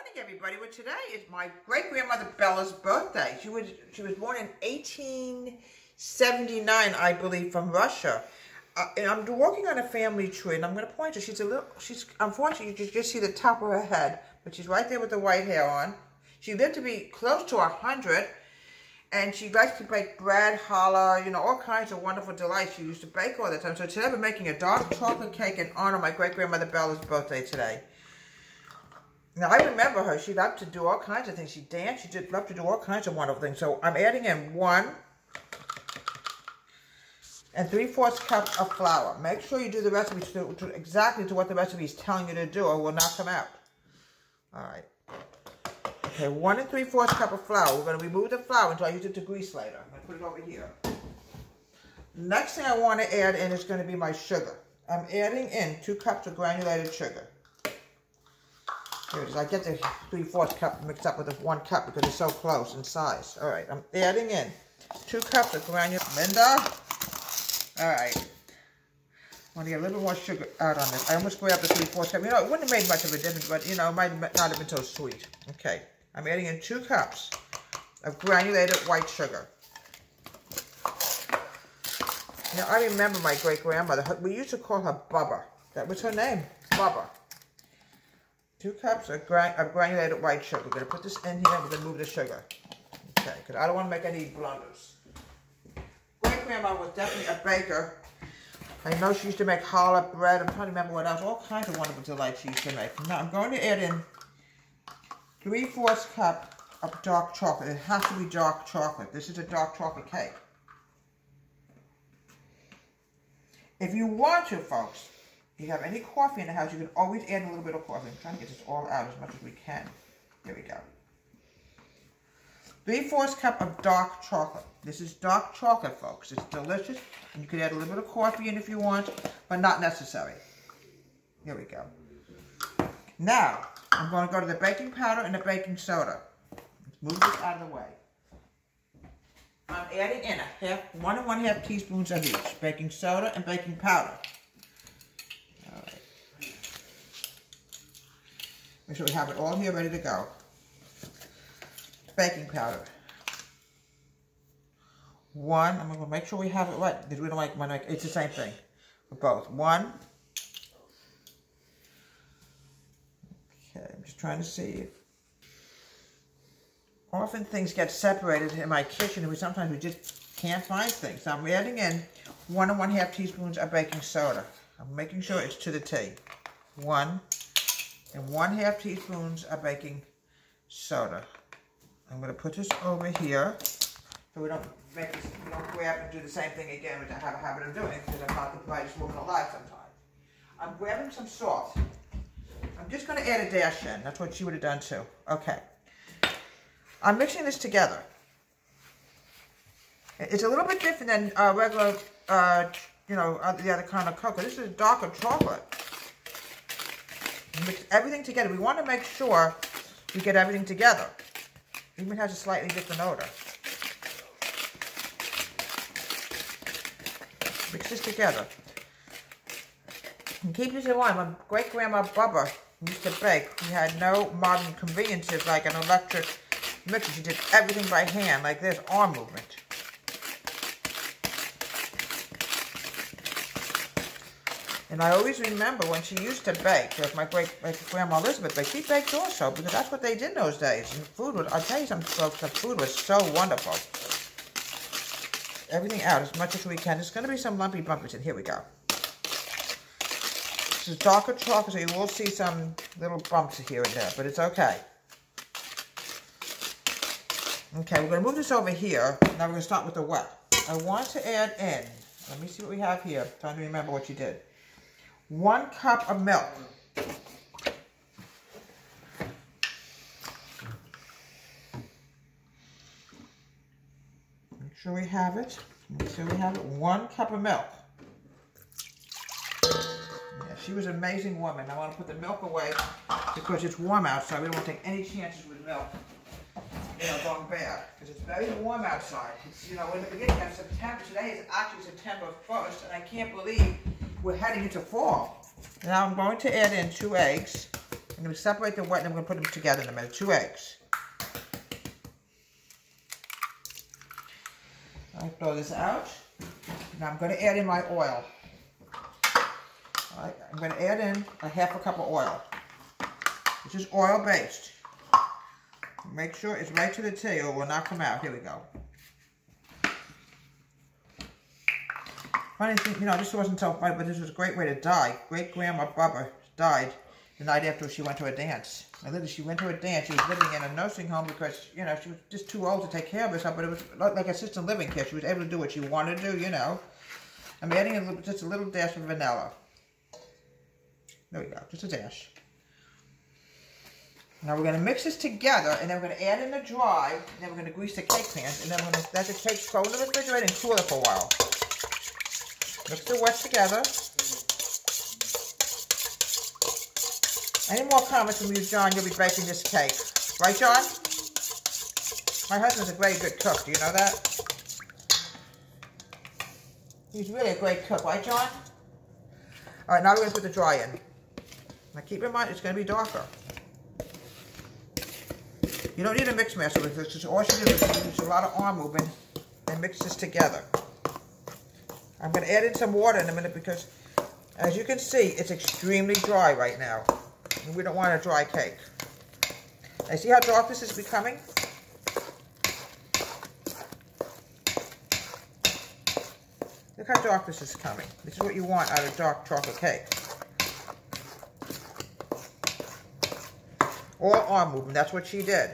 morning, everybody. Well, today is my great-grandmother Bella's birthday. She was born in 1879, I believe, from Russia. And I'm working on a family tree, and I'm going to point her. She's unfortunately, you can just see the top of her head, but she's right there with the white hair on. She lived to be close to 100, and she likes to bake bread, challah, all kinds of wonderful delights. She used to bake all the time. So today we're making a dark chocolate cake in honor of my great-grandmother Bella's birthday today. Now, I remember her. She loved to do all kinds of things. She danced. She did love to do all kinds of wonderful things. So I'm adding in 1 3/4 cup of flour. Make sure you do the recipe exactly to what the recipe is telling you to do, or it will not come out. All right. Okay, 1 3/4 cup of flour. We're going to remove the flour until I use it to grease later. I'm going to put it over here. Next thing I want to add in is going to be my sugar. I'm adding in 2 cups of granulated sugar. Here it is. I get the 3/4 cup mixed up with the 1 cup because it's so close in size. All right, I'm adding in 2 cups of granulated. Linda. All right. I want to get a little bit more sugar out on this. I almost grabbed the 3/4 cup. It wouldn't have made much of a difference, but it might not have been so sweet. Okay, I'm adding in 2 cups of granulated white sugar. Now, I remember my great-grandmother. We used to call her Bubba. That was her name, Bubba. 2 cups of granulated white sugar. We're going to put this in here. We're going to move the sugar. Okay, because I don't want to make any blunders. Great-grandma was definitely a baker. I know she used to make challah bread. I'm trying to remember what else. All kinds of wonderful delights she used to make. Now, I'm going to add in 3/4 cup of dark chocolate. It has to be dark chocolate. This is a dark chocolate cake. If you want to, folks, if you have any coffee in the house, you can always add a little bit of coffee. I'm trying to get this all out as much as we can. There we go. 3/4 cup of dark chocolate. This is dark chocolate, folks. It's delicious. And you can add a little bit of coffee in if you want, but not necessary. Here we go. Now, I'm going to go to the baking powder and the baking soda. Let's move this out of the way. I'm adding in 1 1/2 teaspoons of each. Baking soda and baking powder. All right. Make sure we have it all here ready to go. Baking powder. 1. I'm going to make sure we have it right because we don't like it's the same thing for both. 1. Okay, I'm just trying to see. Often things get separated in my kitchen and sometimes we just can't find things. So I'm adding in 1 1/2 teaspoons of baking soda. I'm making sure it's to the T. 1 1/2 teaspoons of baking soda. I'm going to put this over here so we don't grab and do the same thing again, which I have a habit of doing because I'm not the brightest woman alive sometimes. I'm grabbing some salt. I'm just going to add a dash in. That's what she would have done too. Okay. I'm mixing this together. It's a little bit different than regular, the other kind of cocoa. This is darker chocolate. Mix everything together. We want to make sure we get everything together. It even has a slightly different odor. Mix this together. And keep this in mind, when great-grandma Bubba used to bake, we had no modern conveniences like an electric mixer. She did everything by hand, like this, arm movement. And I always remember when she used to bake, like my great-grandma Elizabeth baked, she baked also, because that's what they did in those days. And food was, I'll tell you something, folks, the food was so wonderful. Everything out as much as we can. There's going to be some lumpy bumpies in. Here we go. This is darker chocolate, so you will see some little bumps here and there, but it's okay. Okay, we're going to move this over here. Now we're going to start with the wet. I want to add in, let me see what we have here. I'm trying to remember what you did. 1 cup of milk. Make sure we have it. Make sure we have it. 1 cup of milk. Yeah, she was an amazing woman. I want to put the milk away because it's warm outside. We don't want to take any chances with milk. Going bad because it's very warm outside. It's, in the beginning of September. Today is actually September 1st, and I can't believe we're heading into fall. Now I'm going to add in 2 eggs. I'm going to separate the white and I'm going to put them together in a minute. 2 eggs. I throw this out. Now I'm going to add in my oil. All right, I'm going to add in a 1/2 cup of oil. This is oil based. Make sure it's right to the tail or it will not come out. Here we go. Funny thing, you know, this wasn't so funny, but this was a great way to die. Great grandma Bubba died the night after she went to a dance. And literally, she went to a dance. She was living in a nursing home because, you know, she was just too old to take care of herself, but it was like assisted living care. She was able to do what she wanted to do, you know. I'm adding just a little dash of vanilla. There we go, just a dash. Now we're going to mix this together, and then we're going to add in the dry, and then we're going to grease the cake pans, and then we're going to let the cake go in the refrigerator and cool it for a while. Mix the wet together. Any more comments from you, John? You'll be baking this cake. Right, John? My husband's a very good cook. Do you know that? He's really a great cook. Right, John? All right, now we're going to put the dry in. Now keep in mind, it's going to be darker. You don't need a mix master with this. All you do is use a lot of arm movement and mix this together. I'm going to add in some water in a minute because, as you can see, it's extremely dry right now. And we don't want a dry cake. Now, see how dark this is becoming? Look how dark this is coming. This is what you want out of dark chocolate cake. Or arm movement, that's what she did.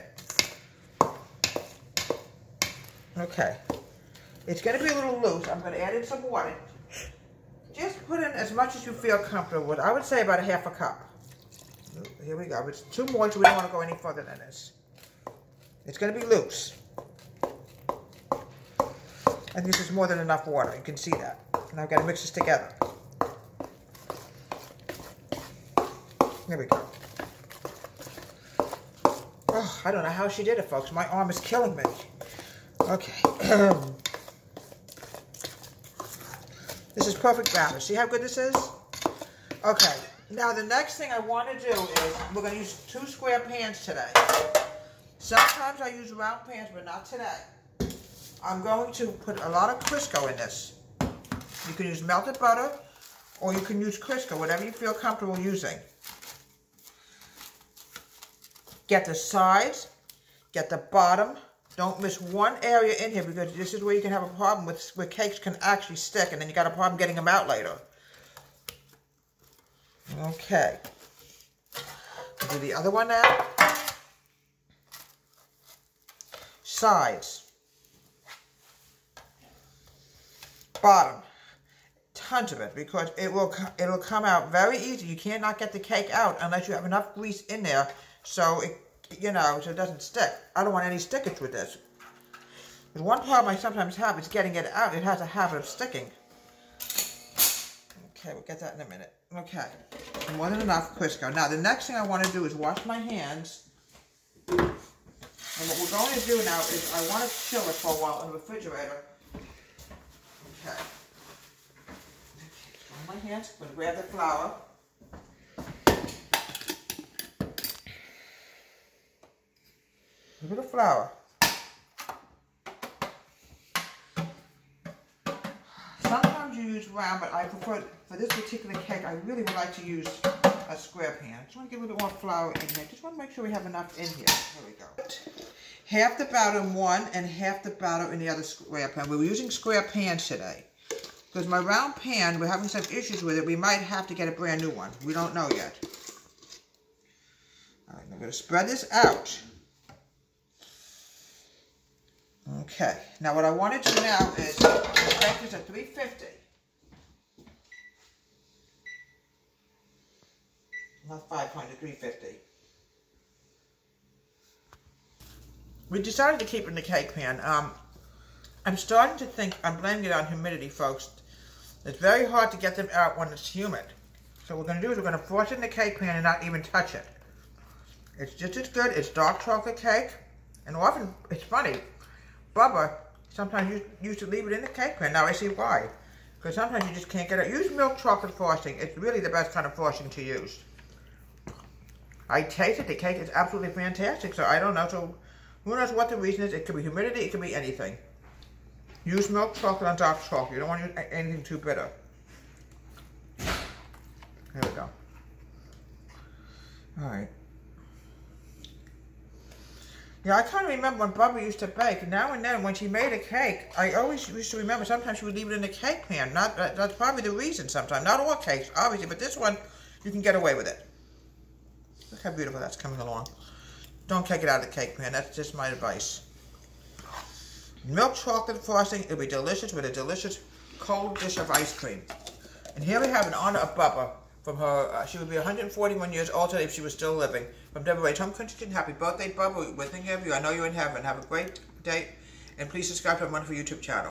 Okay. It's going to be a little loose. I'm going to add in some water. Just put in as much as you feel comfortable with. I would say about a 1/2 cup. Here we go. It's too moist. We don't want to go any further than this. It's going to be loose. And this is more than enough water. You can see that. And I've got to mix this together. There we go. Oh, I don't know how she did it, folks. My arm is killing me. Okay. This is perfect batter. See how good this is? Okay. Now the next thing I want to do is we're going to use 2 square pans today. Sometimes I use round pans, but not today. I'm going to put a lot of Crisco in this. You can use melted butter or you can use Crisco, whatever you feel comfortable using. Get the sides, get the bottom. Don't miss one area in here because this is where you can have a problem with where cakes can actually stick and then you got a problem getting them out later. Okay. We'll do the other one now. Sides. Bottom. Tons of it because it'll come out very easy. You cannot get the cake out unless you have enough grease in there so it, you know, so it doesn't stick. I don't want any stickage with this. The one problem I sometimes have is getting it out. It has a habit of sticking. Okay, we'll get that in a minute. Okay, more than enough Crisco. Now, the next thing I want to do is wash my hands. And what we're going to do now is I want to chill it for a while in the refrigerator. Okay. On my hands, I'm going to grab the flour. A little flour. Sometimes you use round, but I prefer, for this particular cake, I really would like to use a square pan. Just want to get a little bit more flour in here. Just want to make sure we have enough in here. Here we go. Half the batter in one and half the batter in the other square pan. We were using square pans today. Because my round pan, we're having some issues with it. We might have to get a brand new one. We don't know yet. All right, I'm going to spread this out. Okay, now what I want to do now is take this at 350. Not 500, 350. We decided to keep it in the cake pan. I'm starting to think, I'm blaming it on humidity, folks. It's very hard to get them out when it's humid. So what we're going to do is we're going to force it in the cake pan and not even touch it. It's just as good. It's dark chocolate cake. And often, it's funny, Bubba sometimes used to leave it in the cake pan. Now I see why. Because sometimes you just can't get it. Use milk chocolate frosting. It's really the best kind of frosting to use. I tasted the cake. It's absolutely fantastic. So I don't know. So who knows what the reason is? It could be humidity. It could be anything. Use milk chocolate on dark chocolate. You don't want to use anything too bitter. There we go. All right. Yeah, I kind of remember when Bubba used to bake. Now and then, when she made a cake, I always used to remember sometimes she would leave it in the cake pan. That's probably the reason sometimes. Not all cakes, obviously, but this one, you can get away with it. Look how beautiful that's coming along. Don't take it out of the cake pan. That's just my advice. Milk chocolate frosting. It'll be delicious with a delicious cold dish of ice cream. And here we have in honor of Bubba. From her, she would be 141 years old today if she was still living. From Deborah Ray's Home Country Kitchen, happy birthday, Bubba. We're thinking of you. I know you're in heaven. Have a great day. And please subscribe to our wonderful YouTube channel.